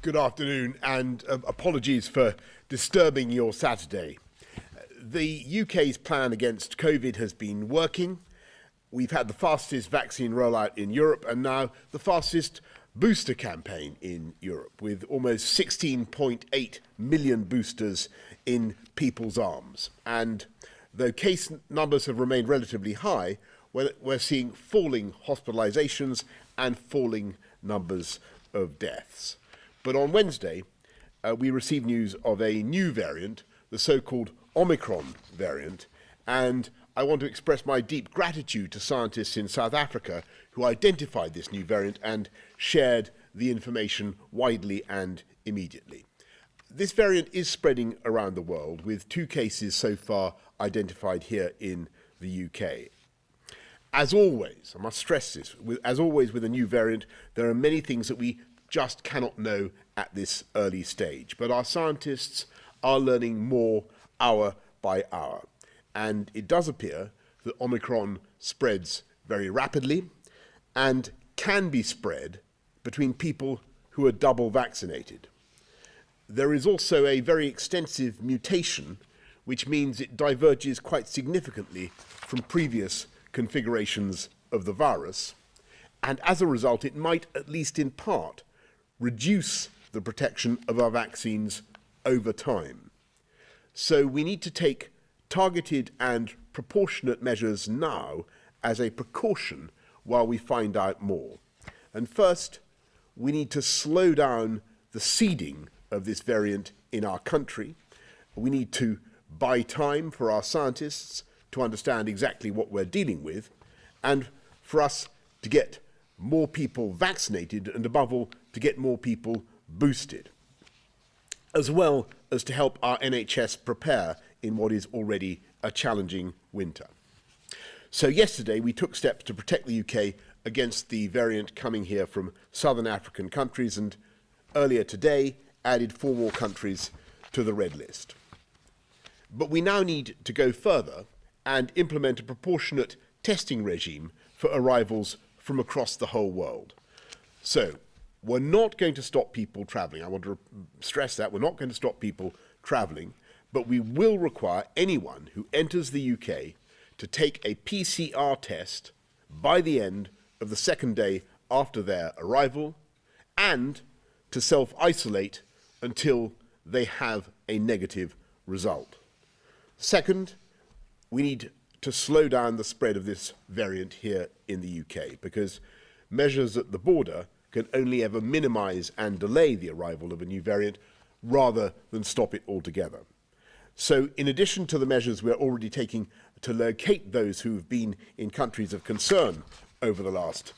Good afternoon, and apologies for disturbing your Saturday. The UK's plan against COVID has been working. We've had the fastest vaccine rollout in Europe and now the fastest booster campaign in Europe, with almost 16.8 million boosters in people's arms. And though case numbers have remained relatively high, we're seeing falling hospitalisations and falling numbers of deaths. But on Wednesday, we received news of a new variant, the so-called Omicron variant, and I want to express my deep gratitude to scientists in South Africa who identified this new variant and shared the information widely and immediately. This variant is spreading around the world, with 2 cases so far identified here in the UK. As always, I must stress this, as always with a new variant, there are many things that we just cannot know at this early stage. But our scientists are learning more hour by hour. And it does appear that Omicron spreads very rapidly and can be spread between people who are double vaccinated. There is also a very extensive mutation, which means it diverges quite significantly from previous configurations of the virus. And as a result, it might, at least in part, reduce the protection of our vaccines over time. So we need to take targeted and proportionate measures now as a precaution while we find out more. And first, we need to slow down the seeding of this variant in our country. We need to buy time for our scientists to understand exactly what we're dealing with, and for us to get more people vaccinated, and above all, to get more people boosted, as well as to help our NHS prepare in what is already a challenging winter. So yesterday we took steps to protect the UK against the variant coming here from southern African countries, and earlier today added 4 more countries to the red list. But we now need to go further and implement a proportionate testing regime for arrivals from across the whole world. So we're not going to stop people travelling. I want to stress that. We're not going to stop people travelling, but we will require anyone who enters the UK to take a PCR test by the end of the 2nd day after their arrival, and to self-isolate until they have a negative result. Second, we need to slow down the spread of this variant here in the UK, because measures at the border can only ever minimise and delay the arrival of a new variant rather than stop it altogether. So in addition to the measures we're already taking to locate those who have been in countries of concern over the last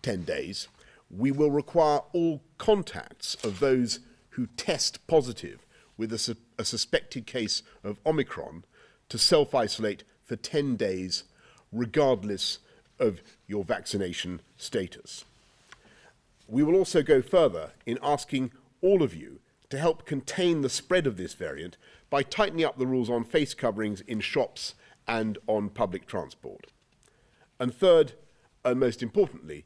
10 days, we will require all contacts of those who test positive with a suspected case of Omicron to self-isolate for 10 days, regardless of your vaccination status. We will also go further in asking all of you to help contain the spread of this variant by tightening up the rules on face coverings in shops and on public transport. And third, and most importantly,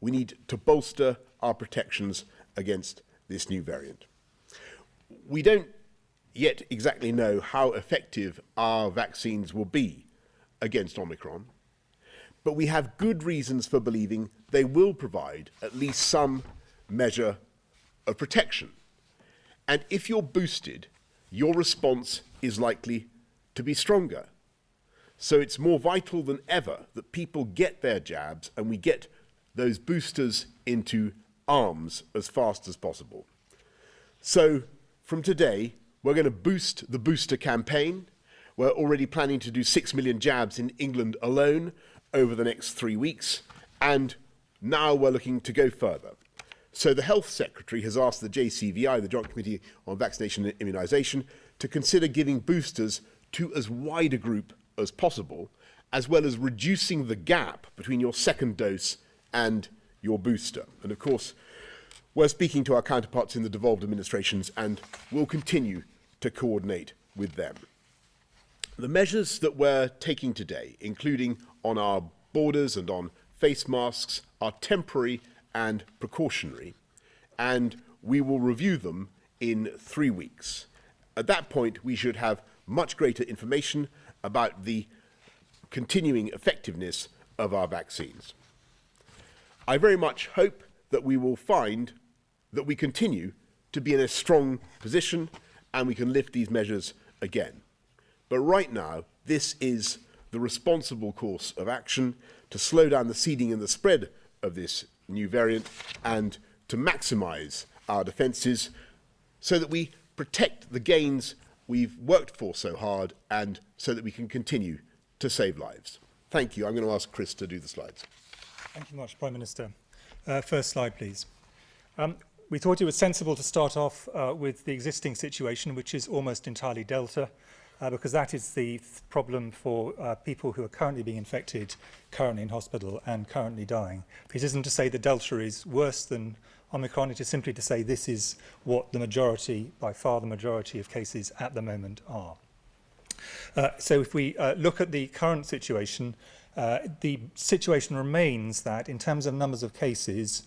we need to bolster our protections against this new variant. We don't yet exactly know how effective our vaccines will be against Omicron, but we have good reasons for believing they will provide at least some measure of protection. And if you're boosted, your response is likely to be stronger. So it's more vital than ever that people get their jabs and we get those boosters into arms as fast as possible. So from today, we're going to boost the booster campaign. We're already planning to do 6 million jabs in England alone over the next 3 weeks, and now we're looking to go further. So the Health Secretary has asked the JCVI, the Joint Committee on Vaccination and Immunisation, to consider giving boosters to as wide a group as possible, as well as reducing the gap between your 2nd dose and your booster. And of course, we're speaking to our counterparts in the devolved administrations and will continue to coordinate with them. The measures that we're taking today, including on our borders and on face masks, are temporary and precautionary, and we will review them in 3 weeks. At that point, we should have much greater information about the continuing effectiveness of our vaccines. I very much hope that we will find that we continue to be in a strong position and we can lift these measures again. But right now, this is the responsible course of action to slow down the seeding and the spread of this new variant and to maximise our defences so that we protect the gains we've worked for so hard and so that we can continue to save lives. Thank you. I'm going to ask Chris to do the slides. Thank you much, Prime Minister. First slide, please. We thought it was sensible to start off with the existing situation, which is almost entirely Delta, because that is the problem for people who are currently being infected, currently in hospital and currently dying. This isn't to say that Delta is worse than Omicron, it is simply to say this is what the majority, by far the majority of cases at the moment are. So if we look at the current situation, the situation remains that in terms of numbers of cases,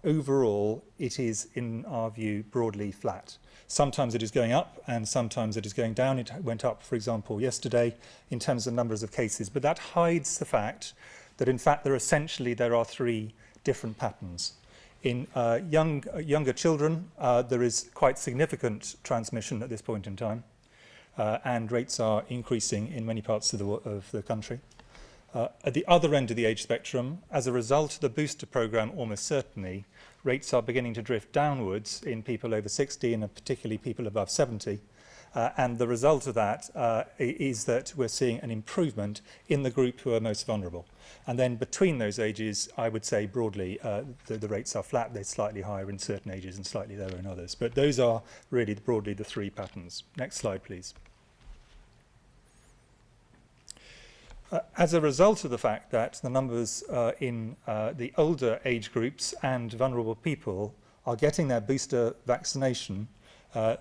overall it is, in our view, broadly flat. Sometimes it is going up and sometimes it is going down. It went up, for example, yesterday in terms of numbers of cases, but that hides the fact that in fact there are 3 different patterns. In younger children, there is quite significant transmission at this point in time, and rates are increasing in many parts of the country. At the other end of the age spectrum, as a result of the booster programme, almost certainly, rates are beginning to drift downwards in people over 60 and particularly people above 70. And the result of that is that we're seeing an improvement in the group who are most vulnerable. And then between those ages, I would say broadly, the rates are flat. They're slightly higher in certain ages and slightly lower in others. But those are really broadly the 3 patterns. Next slide, please. As a result of the fact that the numbers in the older age groups and vulnerable people are getting their booster vaccination,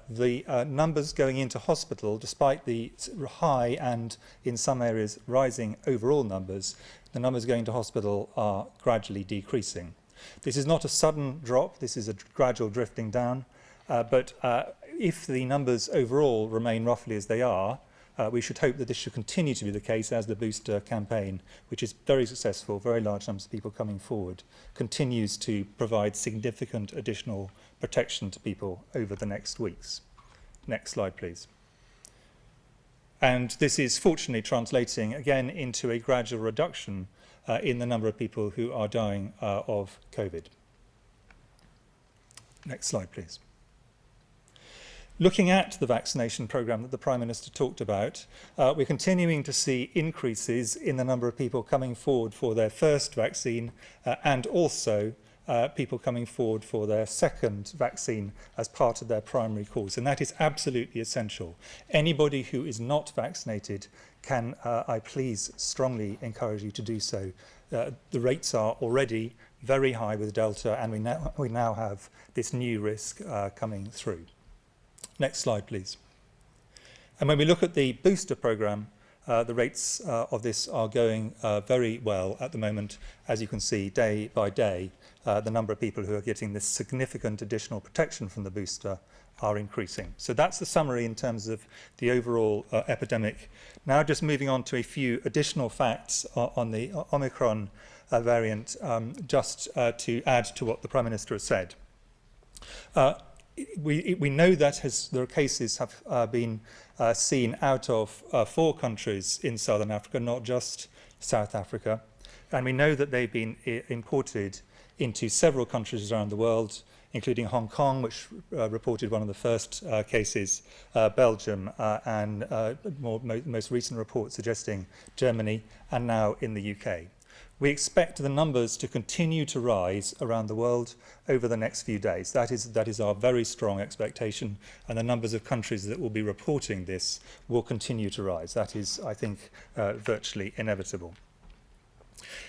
the numbers going into hospital, despite the high and in some areas rising overall numbers, the numbers going to hospital are gradually decreasing. This is not a sudden drop, this is a gradual drifting down, but if the numbers overall remain roughly as they are, we should hope that this should continue to be the case as the booster campaign, which is very successful, very large numbers of people coming forward, continues to provide significant additional protection to people over the next weeks. Next slide, please. And this is fortunately translating again into a gradual reduction in the number of people who are dying of COVID. Next slide, please. Looking at the vaccination programme that the Prime Minister talked about, we're continuing to see increases in the number of people coming forward for their first vaccine and also people coming forward for their second vaccine as part of their primary course. And that is absolutely essential. Anybody who is not vaccinated can, I please strongly encourage you to do so. The rates are already very high with Delta, and we now have this new risk coming through. Next slide, please. And when we look at the booster programme, the rates of this are going very well at the moment. As you can see, day by day, the number of people who are getting this significant additional protection from the booster are increasing. So that's the summary in terms of the overall epidemic. Now just moving on to a few additional facts on the Omicron variant, just to add to what the Prime Minister has said. We know that there are cases have been seen out of 4 countries in Southern Africa, not just South Africa. And we know that they've been imported into several countries around the world, including Hong Kong, which reported one of the first cases, Belgium, and most recent reports suggesting Germany, and now in the UK. We expect the numbers to continue to rise around the world over the next few days. That is our very strong expectation, and the numbers of countries that will be reporting this will continue to rise. That is, I think, virtually inevitable.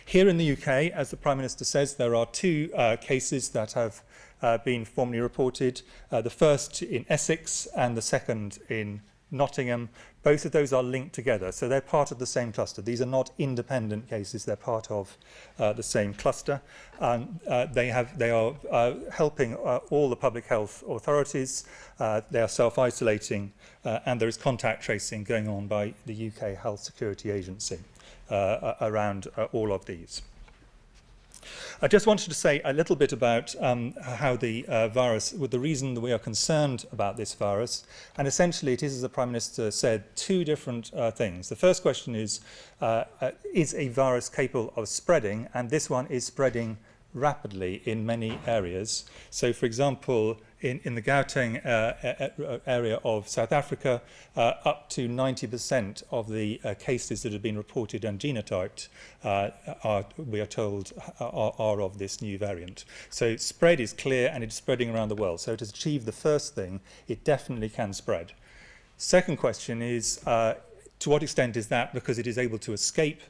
Here in the UK, as the Prime Minister says, there are 2 cases that have been formally reported, the first in Essex and the second in Nottingham, both of those are linked together. So they're part of the same cluster. These are not independent cases. They're part of the same cluster. And they are helping all the public health authorities. They are self-isolating, and there is contact tracing going on by the UK Health Security Agency around all of these. I just wanted to say a little bit about how the virus, with the reason that we are concerned about this virus, and essentially it is, as the Prime Minister said, two different things. The first question is a virus capable of spreading? And this one is spreading rapidly in many areas. So, for example, in the Gauteng area of South Africa, up to 90% of the cases that have been reported and genotyped, we are told, are of this new variant. So spread is clear, and it's spreading around the world. So to achieve the first thing, it definitely can spread. Second question is, to what extent is that because it is able to escape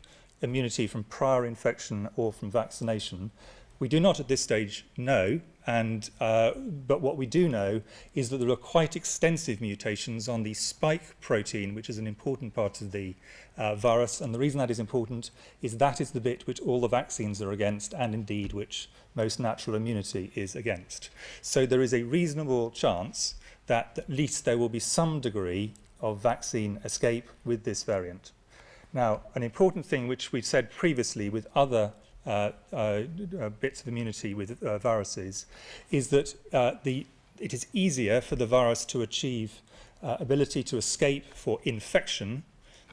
immunity from prior infection or from vaccination? We do not at this stage know, but what we do know is that there are quite extensive mutations on the spike protein, which is an important part of the virus. And the reason that is important is that is the bit which all the vaccines are against, and indeed which most natural immunity is against. So there is a reasonable chance that at least there will be some degree of vaccine escape with this variant. Now, an important thing which we've said previously with other bits of immunity with viruses is that it is easier for the virus to achieve ability to escape for infection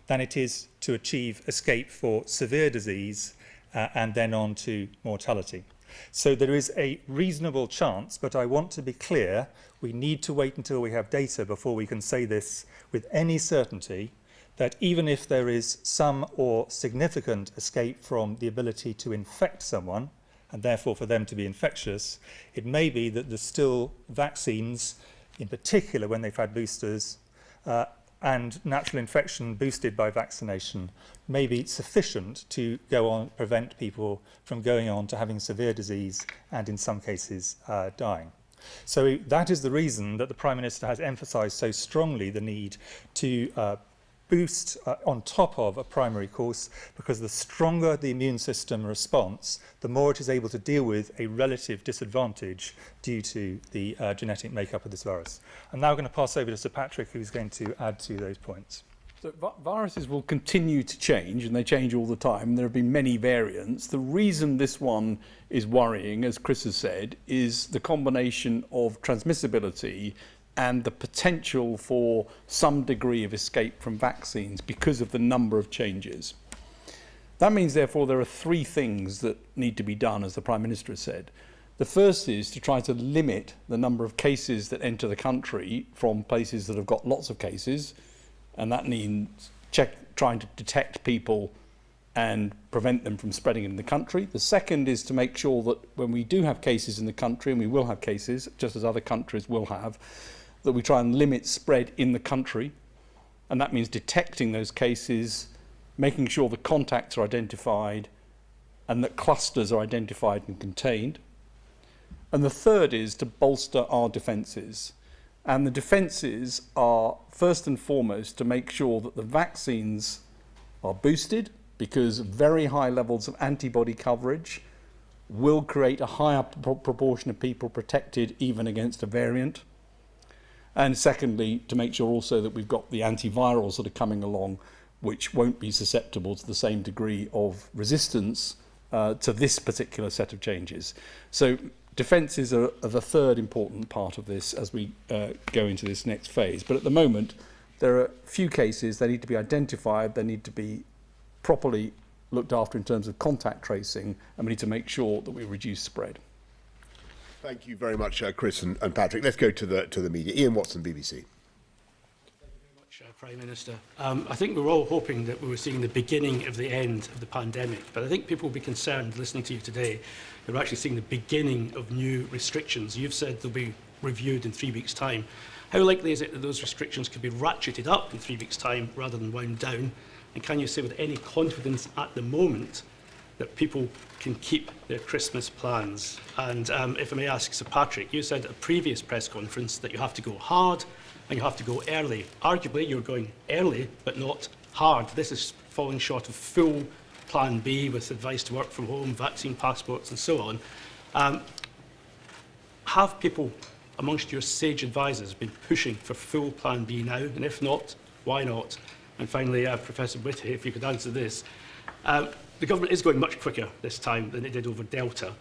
than it is to achieve escape for severe disease and then on to mortality. So there is a reasonable chance, but I want to be clear, we need to wait until we have data before we can say this with any certainty, that even if there is some or significant escape from the ability to infect someone, and therefore for them to be infectious, it may be that there's still vaccines, in particular when they've had boosters, and natural infection boosted by vaccination may be sufficient to go on, prevent people from going on to having severe disease and in some cases dying. So that is the reason that the Prime Minister has emphasised so strongly the need to boost on top of a primary course, because the stronger the immune system response, the more it is able to deal with a relative disadvantage due to the genetic makeup of this virus. I'm now going to pass over to Sir Patrick, who's going to add to those points. So viruses will continue to change, and they change all the time. There have been many variants. The reason this one is worrying, as Chris has said, is the combination of transmissibility and the potential for some degree of escape from vaccines because of the number of changes. That means, therefore, there are three things that need to be done, as the Prime Minister has said. The first is to try to limit the number of cases that enter the country from places that have got lots of cases, and that means trying to detect people and prevent them from spreading in the country. The second is to make sure that when we do have cases in the country, and we will have cases, just as other countries will have, that we try and limit spread in the country, and that means detecting those cases, making sure the contacts are identified and that clusters are identified and contained. And the third is to bolster our defences. And the defences are first and foremost to make sure that the vaccines are boosted, because very high levels of antibody coverage will create a higher proportion of people protected even against a variant. And secondly, to make sure also that we've got the antivirals that are coming along, which won't be susceptible to the same degree of resistance to this particular set of changes. So defences are the third important part of this as we go into this next phase. But at the moment, there are few cases. They need to be identified. They need to be properly looked after in terms of contact tracing, and we need to make sure that we reduce spread. Thank you very much, Chris and Patrick. Let's go to the media. Ian Watson, BBC. Thank you very much, Prime Minister. I think we were all hoping that we were seeing the beginning of the end of the pandemic, but I think people will be concerned listening to you today that we're actually seeing the beginning of new restrictions. You've said they'll be reviewed in 3 weeks' time. How likely is it that those restrictions could be ratcheted up in 3 weeks' time rather than wound down? And can you say with any confidence at the moment that people can keep their Christmas plans. And if I may ask Sir Patrick, you said at a previous press conference that you have to go hard and you have to go early. Arguably, you're going early, but not hard. This is falling short of full Plan B with advice to work from home, vaccine passports and so on. Have people amongst your sage advisors been pushing for full Plan B now? And if not, why not? And finally, Professor Whitty, if you could answer this. The government is going much quicker this time than it did over Delta.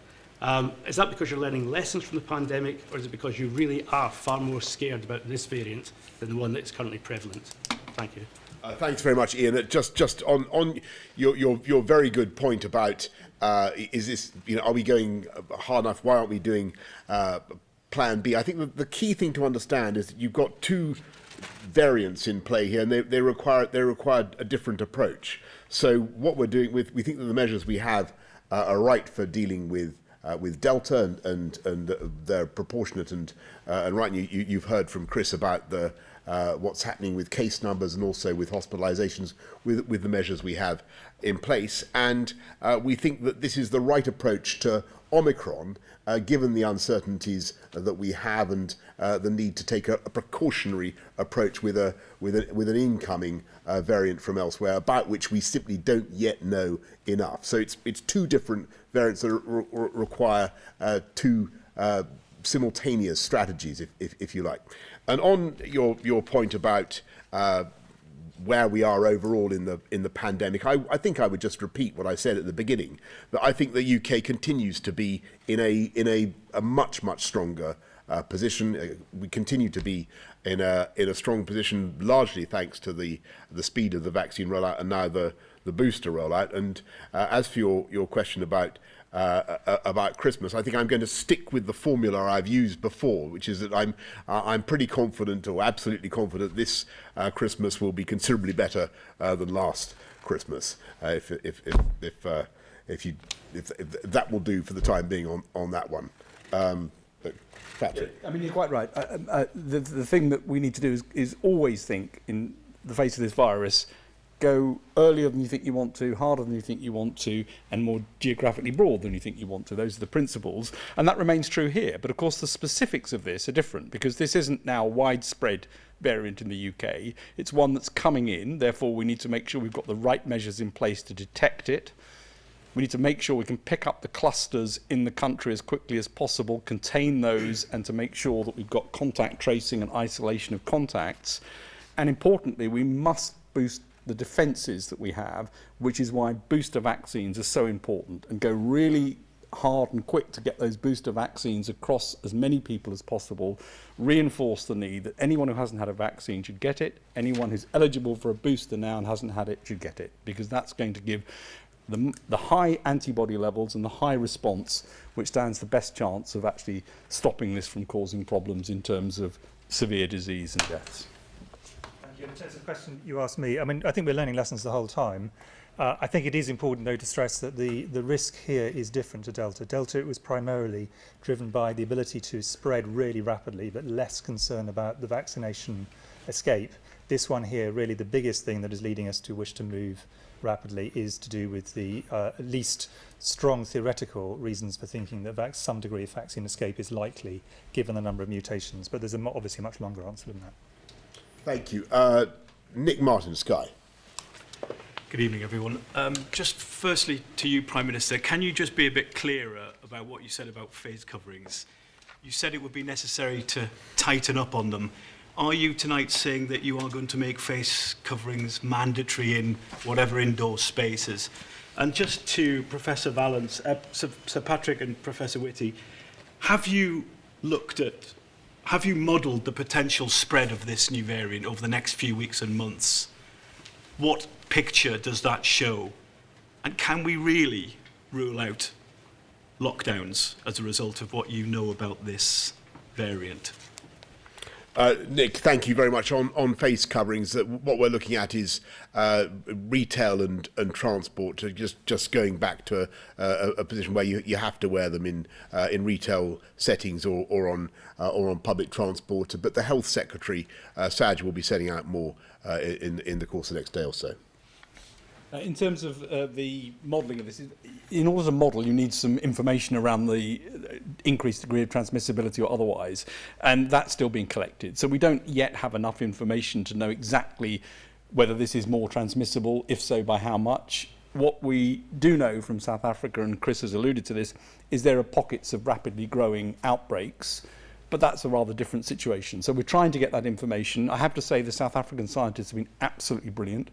Is that because you're learning lessons from the pandemic, or is it because you really are far more scared about this variant than the one that's currently prevalent? Thank you. Thanks very much, Ian. Just on your very good point about is this, are we going hard enough? Why aren't we doing Plan B? I think the key thing to understand is that you've got two variants in play here, and they require a different approach. So what we're doing we think that the measures we have are right for dealing with Delta and they're proportionate and right. You've heard from Chris about what's happening with case numbers and also with hospitalisations with the measures we have in place. And we think that this is the right approach to Omicron, given the uncertainties that we have and the need to take a precautionary approach with an incoming variant from elsewhere, about which we simply don't yet know enough. So it's two different variants that require two simultaneous strategies, if you like. And on your point about where we are overall in the pandemic, I think I would just repeat what I said at the beginning, that I think the UK continues to be in a much stronger position. We continue to be in a strong position, largely thanks to the speed of the vaccine rollout and now the booster rollout. And as for your question about Christmas, I think I'm going to stick with the formula I've used before, which is that I'm pretty confident, or absolutely confident, this Christmas will be considerably better than last Christmas. If that will do for the time being on that one. But Patrick. I mean, you're quite right. The thing that we need to do is always think, in the face of this virus, go earlier than you think you want to, harder than you think you want to, and more geographically broad than you think you want to. Those are the principles, and that remains true here. But of course the specifics of this are different, because this isn't now a widespread variant in the UK. It's one that's coming in, therefore we need to make sure we've got the right measures in place to detect it. We need to make sure we can pick up the clusters in the country as quickly as possible, contain those, and to make sure that we've got contact tracing and isolation of contacts. And importantly, we must boost the defences that we have, which is why booster vaccines are so important, and go really hard and quick to get those booster vaccines across as many people as possible, reinforce the need that anyone who hasn't had a vaccine should get it, anyone who's eligible for a booster now and hasn't had it should get it, because that's going to give the high antibody levels and the high response, which stands the best chance of actually stopping this from causing problems in terms of severe disease and deaths. In terms of the question you asked me, I mean, I think we're learning lessons the whole time. I think it is important, though, to stress that the risk here is different to Delta. Delta, it was primarily driven by the ability to spread really rapidly, but less concern about the vaccination escape. This one here, really the biggest thing that is leading us to wish to move rapidly is to do with the at least strong theoretical reasons for thinking that some degree of vaccine escape is likely, given the number of mutations. But there's obviously a much longer answer than that. Thank you. Nick Martin, Sky. Good evening, everyone. Just firstly to you, Prime Minister, can you just be a bit clearer about what you said about face coverings? You said it would be necessary to tighten up on them. Are you tonight saying that you are going to make face coverings mandatory in whatever indoor spaces? And just to Professor Valence, Sir Patrick and Professor Whitty, have you modelled the potential spread of this new variant over the next few weeks and months? What picture does that show? And can we really rule out lockdowns as a result of what you know about this variant? Nick, thank you very much. On face coverings, what we're looking at is retail and transport. Just going back to a position where you have to wear them in retail settings or on public transport. But the Health Secretary, Saj, will be setting out more in the course of the next day or so. In terms of the modelling of this, in order to model, you need some information around the increased degree of transmissibility or otherwise, and that's still being collected. So we don't yet have enough information to know exactly whether this is more transmissible, if so, by how much. What we do know from South Africa, and Chris has alluded to this, is there are pockets of rapidly growing outbreaks, but that's a rather different situation. So we're trying to get that information. I have to say the South African scientists have been absolutely brilliant.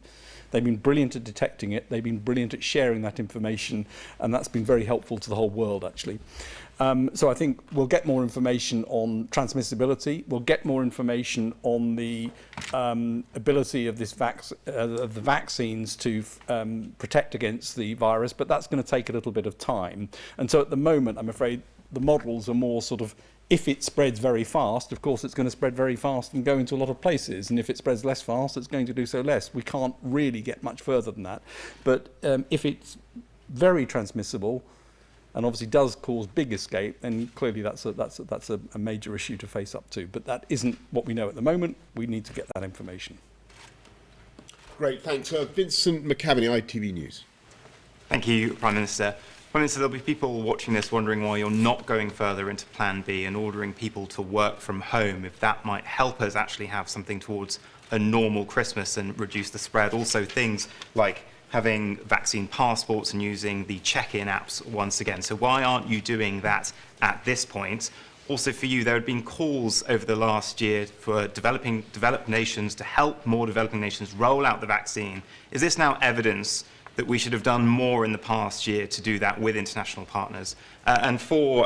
They've been brilliant at detecting it. They've been brilliant at sharing that information, and that's been very helpful to the whole world, actually. So I think we'll get more information on transmissibility. We'll get more information on the ability of this of the vaccines to protect against the virus, but that's going to take a little bit of time. And so at the moment, I'm afraid the models are more sort of, if it spreads very fast, of course it's going to spread very fast and go into a lot of places. And if it spreads less fast, it's going to do so less. We can't really get much further than that. But if it's very transmissible, and obviously does cause big escape, then clearly that's a major issue to face up to. But that isn't what we know at the moment. We need to get that information. Great, thanks. Vincent McCaveney, ITV News. Thank you, Prime Minister. Prime Minister, there'll be people watching this wondering why you're not going further into Plan B and ordering people to work from home, if that might help us actually have something towards a normal Christmas and reduce the spread. Also things like having vaccine passports and using the check-in apps once again. So why aren't you doing that at this point? Also for you, there have been calls over the last year for developed nations to help more developing nations roll out the vaccine. Is this now evidence that we should have done more in the past year to do that with international partners? And for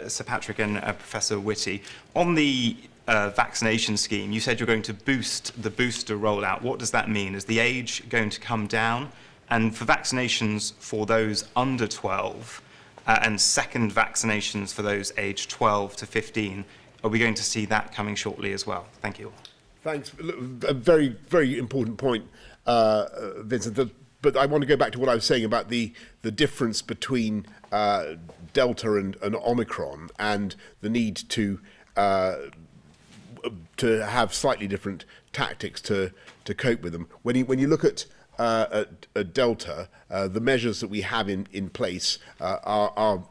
Sir Patrick and Professor Whitty, on the vaccination scheme, you said you're going to boost the booster rollout. What does that mean? Is the age going to come down? And for vaccinations for those under 12 and second vaccinations for those aged 12 to 15, are we going to see that coming shortly as well? Thank you. Thanks. A very, very important point, Vincent. But I want to go back to what I was saying about the difference between Delta and Omicron, and the need to have slightly different tactics to cope with them. When you look at Delta, the measures that we have in place are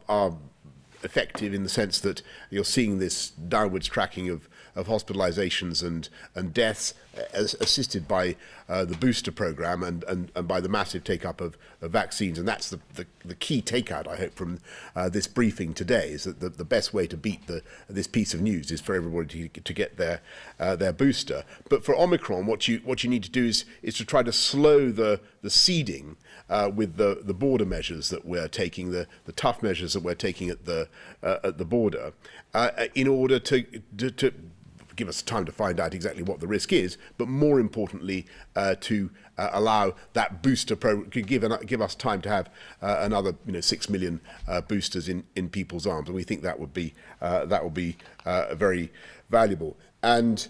effective in the sense that you're seeing this downwards tracking of hospitalizations and deaths, assisted by the booster program and by the massive take-up of vaccines. And that's the key takeout, I hope, from this briefing today, is that the best way to beat this piece of news is for everybody to get their booster. But for Omicron, what you need to do is to try to slow the seeding with the border measures that we're taking, the tough measures that we're taking at the border, in order to give us time to find out exactly what the risk is, but more importantly, to allow that booster give us time to have another 6 million boosters in people's arms, and we think that would be very valuable. And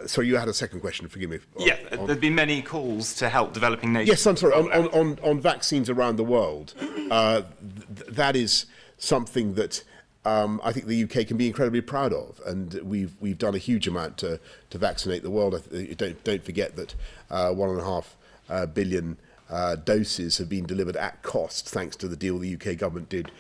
so you had a second question, forgive me. Yeah, there've been many calls to help developing nations. Yes, I'm sorry. On vaccines around the world, that is something that I think the UK can be incredibly proud of, and we've done a huge amount to vaccinate the world. Don't forget that 1.5 billion doses have been delivered at cost, thanks to the deal the UK government did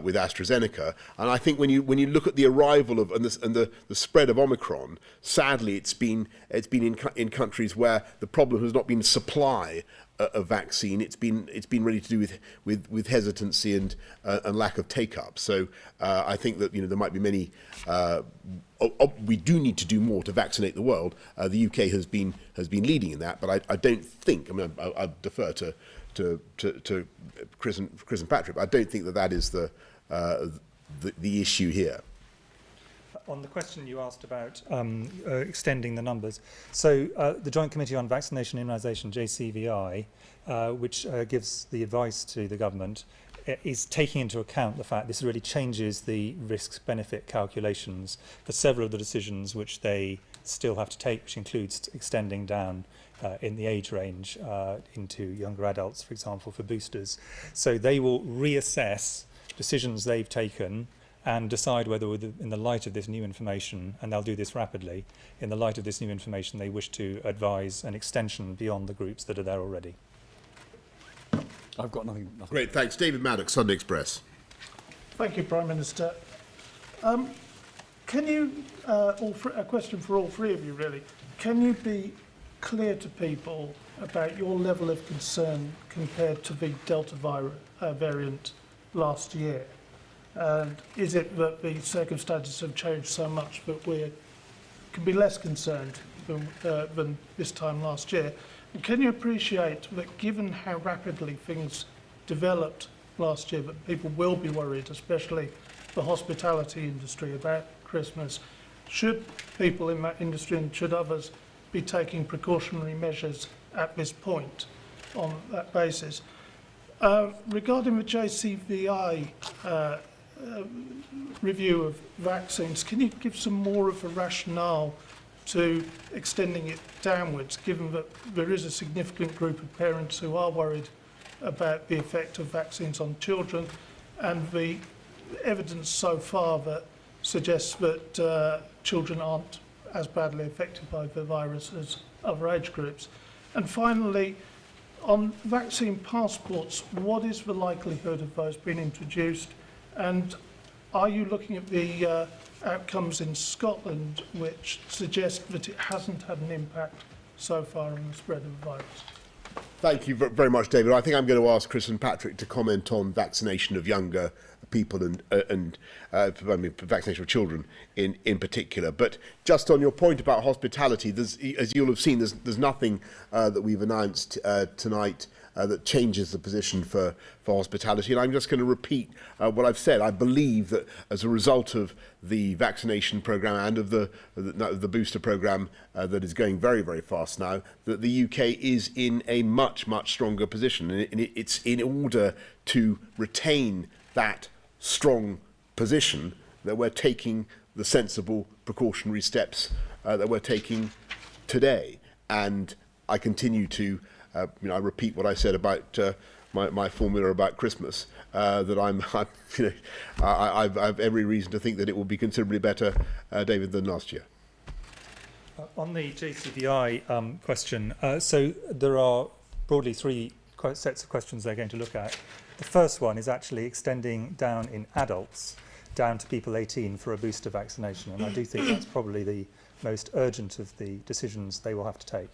with AstraZeneca. And I think when you look at the arrival of and the spread of Omicron, sadly it's been in countries where the problem has not been supply of vaccine. It's been really to do with hesitancy and lack of take-up. So I think that there might be many. We do need to do more to vaccinate the world. The UK has been leading in that, but I don't think. I mean, I'll defer to Chris and Patrick. But I don't think that is the issue here. On the question you asked about extending the numbers, so the Joint Committee on Vaccination and Immunisation, JCVI, which gives the advice to the government, is taking into account the fact this really changes the risks-benefit calculations for several of the decisions which they still have to take, which includes extending down in the age range into younger adults, for example, for boosters. So they will reassess decisions they've taken and decide whether, in the light of this new information, and they'll do this rapidly, in the light of this new information, they wish to advise an extension beyond the groups that are there already. I've got nothing. Great, thanks. David Maddox, Sunday Express. Thank you, Prime Minister. Can you, a question for all three of you really, can you be clear to people about your level of concern compared to the Delta variant last year? And is it that the circumstances have changed so much that we can be less concerned than this time last year? And can you appreciate that given how rapidly things developed last year, that people will be worried, especially the hospitality industry, about Christmas? Should people in that industry and should others be taking precautionary measures at this point on that basis? Regarding the JCVI review of vaccines, can you give some more of a rationale to extending it downwards, given that there is a significant group of parents who are worried about the effect of vaccines on children, and the evidence so far that suggests that children aren't as badly affected by the virus as other age groups? And finally, on vaccine passports, what is the likelihood of those being introduced? And are you looking at the outcomes in Scotland which suggest that it hasn't had an impact so far on the spread of the virus? Thank you very much, David. I think I'm going to ask Chris and Patrick to comment on vaccination of younger people and vaccination of children in particular. But just on your point about hospitality, as you'll have seen, there's nothing that we've announced tonight that changes the position for hospitality. And I'm just going to repeat what I've said. I believe that as a result of the vaccination programme and of the booster programme that is going very, very fast now, that the UK is in a much, much stronger position. And it's in order to retain that strong position that we're taking the sensible precautionary steps that we're taking today. And I continue to I repeat what I said about my formula about Christmas, that I have every reason to think that it will be considerably better, David, than last year. On the JCVI question, so there are broadly three sets of questions they're going to look at. The first one is actually extending down in adults, down to people 18 for a booster vaccination, and I do think that's probably the most urgent of the decisions they will have to take.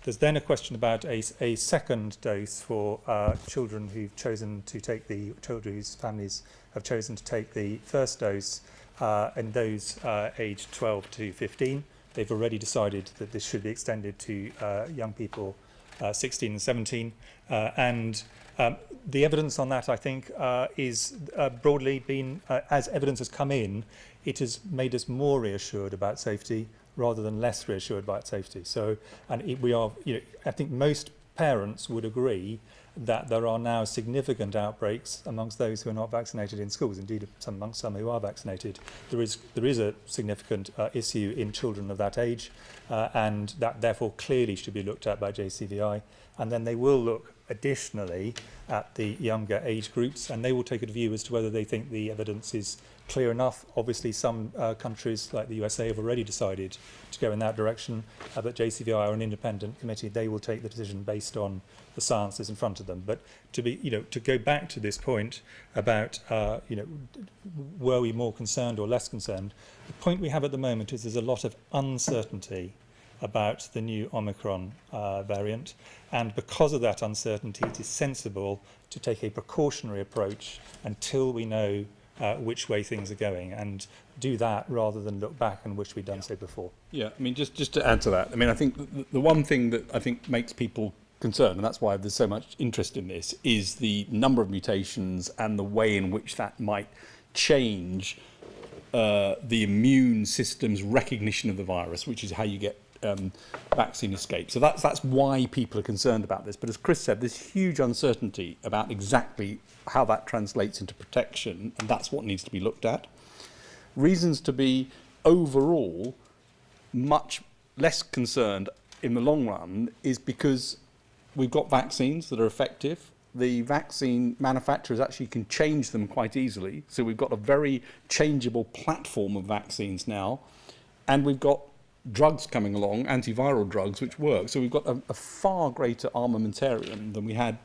There's then a question about a second dose for children who've chosen to take children whose families have chosen to take the first dose, and those aged 12 to 15. They've already decided that this should be extended to young people 16 and 17. The evidence on that, I think, is broadly been, as evidence has come in, it has made us more reassured about safety rather than less reassured about safety. So, we are, I think most parents would agree that there are now significant outbreaks amongst those who are not vaccinated in schools. Indeed, amongst some who are vaccinated, there is a significant issue in children of that age, and that therefore clearly should be looked at by JCVI. And then they will look additionally at the younger age groups, and they will take a view as to whether they think the evidence is clear enough. Obviously, some countries like the USA have already decided to go in that direction, but JCVI are an independent committee. They will take the decision based on the science that's in front of them. But to go back to this point about, were we more concerned or less concerned? The point we have at the moment is there's a lot of uncertainty about the new Omicron variant, and because of that uncertainty, it is sensible to take a precautionary approach until we know which way things are going, and do that rather than look back and wish we'd done so before. Yeah, I mean, just to add to that, I mean, I think the one thing that I think makes people concerned, and that's why there's so much interest in this, is the number of mutations and the way in which that might change the immune system's recognition of the virus, which is how you get vaccine escape. So that's why people are concerned about this. But as Chris said, there's huge uncertainty about exactly how that translates into protection, and that's what needs to be looked at. Reasons to be overall much less concerned in the long run is because we've got vaccines that are effective. The vaccine manufacturers actually can change them quite easily. So we've got a very changeable platform of vaccines now, and we've got drugs coming along, antiviral drugs, which work. So we've got a far greater armamentarium than we had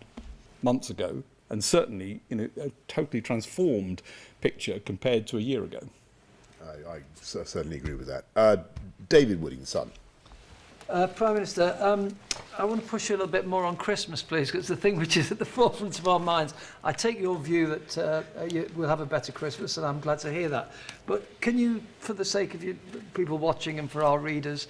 months ago, and certainly a totally transformed picture compared to a year ago. I certainly agree with that. David Wooding, son. Prime Minister, I want to push you a little bit more on Christmas, please, because it's the thing which is at the forefront of our minds. I take your view that we'll have a better Christmas, and I'm glad to hear that. But can you, for the sake of you, people watching and for our readers,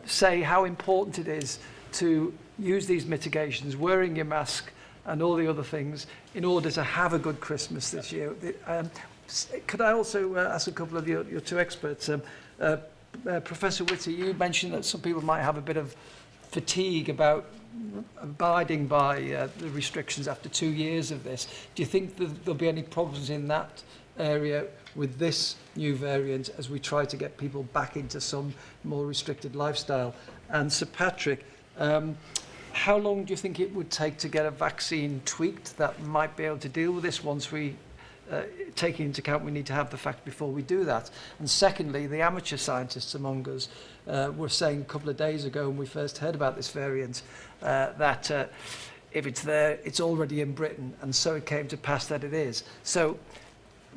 say how important it is to use these mitigations, wearing your mask and all the other things, in order to have a good Christmas this year? Could I also ask a couple of your two experts? Professor Whitty, you mentioned that some people might have a bit of fatigue about abiding by the restrictions after 2 years of this. Do you think that there'll be any problems in that area with this new variant as we try to get people back into some more restricted lifestyle? And Sir Patrick, how long do you think it would take to get a vaccine tweaked that might be able to deal with this once we taking into account we need to have the fact before we do that? And secondly, the amateur scientists among us were saying a couple of days ago when we first heard about this variant that if it's there, it's already in Britain, and so it came to pass that it is. So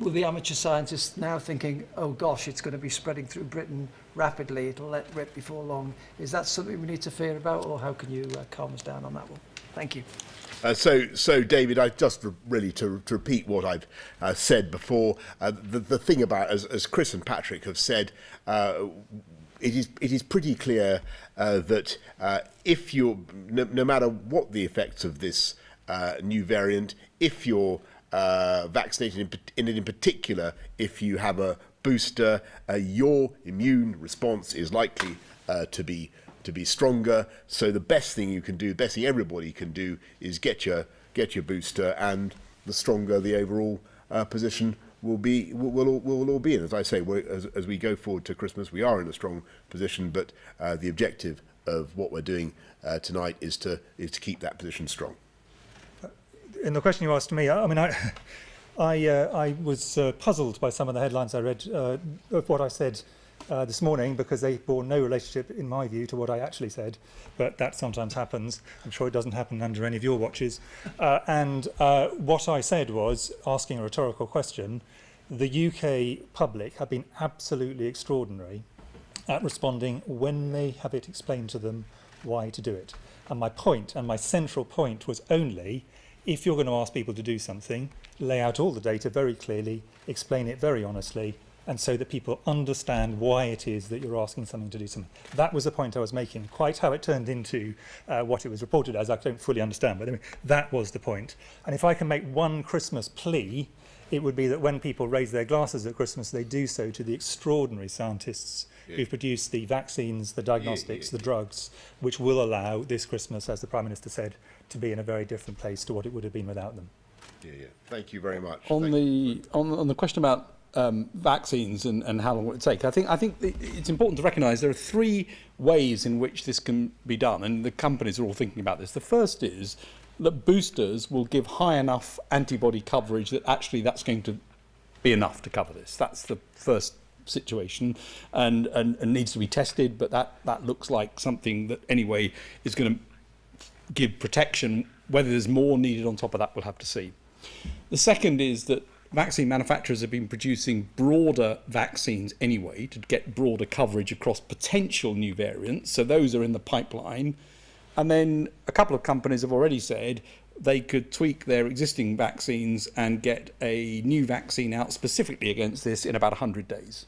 will the amateur scientists now thinking, oh gosh, it's going to be spreading through Britain rapidly, it'll let rip before long? Is that something we need to fear about, or how can you calm us down on that one? Thank you. So David, I just really to repeat what I've said before. The thing about, as Chris and Patrick have said, it is pretty clear that if you're, no matter what the effects of this new variant, if you're vaccinated in particular, if you have a booster, your immune response is likely to be stronger. So the best thing you can do, the best thing everybody can do, is get your booster, and the stronger the overall position will all be in. As I say, as we go forward to Christmas, we are in a strong position, but the objective of what we're doing tonight is to keep that position strong. In the question you asked me, I mean, I was puzzled by some of the headlines I read of what I said this morning, because they bore no relationship, in my view, to what I actually said. But that sometimes happens. I'm sure it doesn't happen under any of your watches. And what I said was, asking a rhetorical question, the UK public have been absolutely extraordinary at responding when they have it explained to them why to do it. And my point, and my central point, was only, if you're going to ask people to do something, lay out all the data very clearly, explain it very honestly, and so that people understand why it is that you're asking something to do something. That was the point I was making. Quite how it turned into what it was reported as, I don't fully understand, but I mean, that was the point. And if I can make one Christmas plea, it would be that when people raise their glasses at Christmas, they do so to the extraordinary scientists who've produced the vaccines, the diagnostics, the drugs, which will allow this Christmas, as the Prime Minister said, to be in a very different place to what it would have been without them. Thank you very much. On the question about vaccines and how long it would take, I think it's important to recognise there are three ways in which this can be done, and the companies are all thinking about this. The first is that boosters will give high enough antibody coverage that actually that's going to be enough to cover this. That's the first situation, and needs to be tested, but that looks like something that anyway is going to give protection. Whether there's more needed on top of that, we'll have to see. The second is that vaccine manufacturers have been producing broader vaccines anyway to get broader coverage across potential new variants, so those are in the pipeline. And then a couple of companies have already said they could tweak their existing vaccines and get a new vaccine out specifically against this in about 100 days.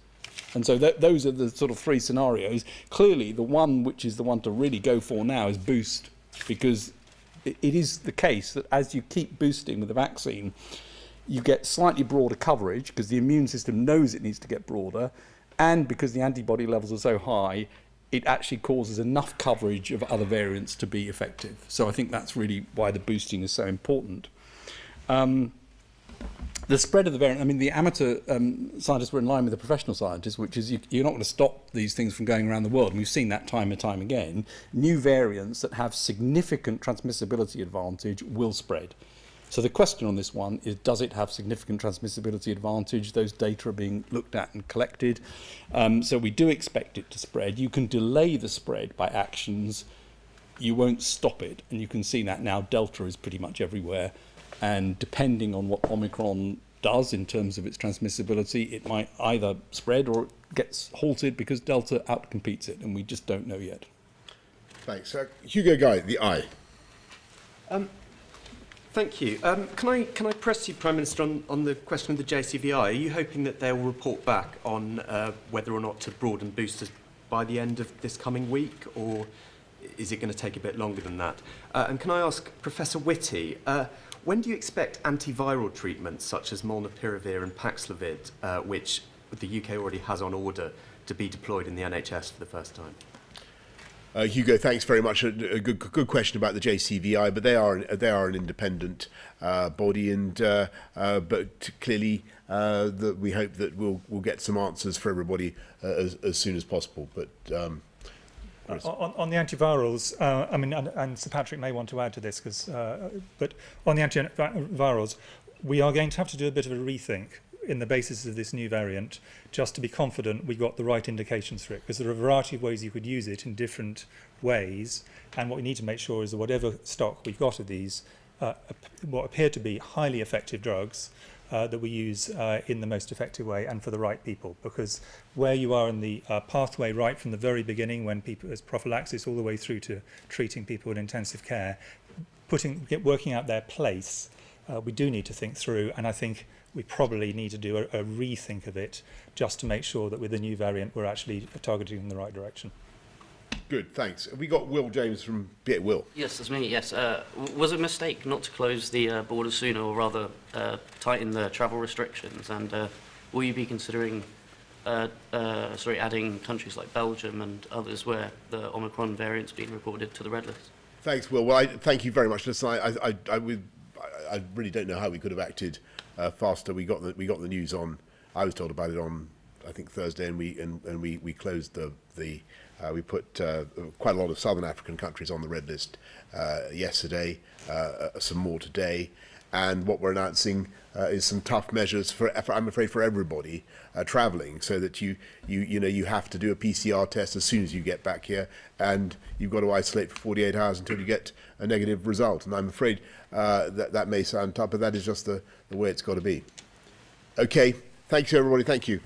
And so those are the sort of three scenarios. Clearly, the one which is the one to really go for now is boost, because it is the case that as you keep boosting with the vaccine, you get slightly broader coverage because the immune system knows it needs to get broader, and because the antibody levels are so high, it actually causes enough coverage of other variants to be effective. So I think that's really why the boosting is so important. The spread of the variant, I mean, the amateur scientists were in line with the professional scientists, which is you're not going to stop these things from going around the world. And we've seen that time and time again. New variants that have significant transmissibility advantage will spread. So the question on this one is, does it have significant transmissibility advantage? Those data are being looked at and collected. So we do expect it to spread. You can delay the spread by actions you won't stop it. And you can see that now Delta is pretty much everywhere. And depending on what Omicron does in terms of its transmissibility, it might either spread or it gets halted because Delta outcompetes it, and we just don't know yet. Thanks. Hugo Guy, the Eye. Thank you. Can I press you, Prime Minister, on the question of the JCVI? Are you hoping that they'll report back on whether or not to broaden boosters by the end of this coming week, or is it going to take a bit longer than that? And can I ask Professor Whitty, when do you expect antiviral treatments such as molnupiravir and Paxlovid, which the UK already has on order, to be deployed in the NHS for the first time? Hugo, thanks very much. A good question about the JCVI, but they are an independent body, and but clearly we hope that we'll get some answers for everybody as soon as possible. But on the antivirals, I mean, and Sir Patrick may want to add to this, but on the antivirals, we are going to have to do a bit of a rethink in the basis of this new variant, just to be confident we got the right indications for it, because there are a variety of ways you could use it in different ways, and what we need to make sure is that whatever stock we've got of these, what appear to be highly effective drugs, that we use in the most effective way and for the right people, because where you are in the pathway right from the very beginning, when people as prophylaxis all the way through to treating people in intensive care, working out their place, we do need to think through, and I think we probably need to do a rethink of it just to make sure that with the new variant we're actually targeting in the right direction. good, thanks. Have we got Will James from Will? Yes, that's me, yes. Was it a mistake not to close the borders sooner, or rather tighten the travel restrictions? And will you be considering adding countries like Belgium and others where the Omicron variant's been reported to the red list? Thanks, Will. Well, thank you very much. Listen, I really don't know how we could have acted faster. We got the news on. I was told about it on, I think, Thursday, and we closed we put quite a lot of southern African countries on the red list yesterday, some more today, and what we're announcing is some tough measures for I'm afraid for everybody travelling, so that you have to do a PCR test as soon as you get back here, and you've got to isolate for 48 hours until you get a negative result. And I'm afraid that may sound tough, but that is just the way it's got to be. Okay, thank you everybody. Thank you.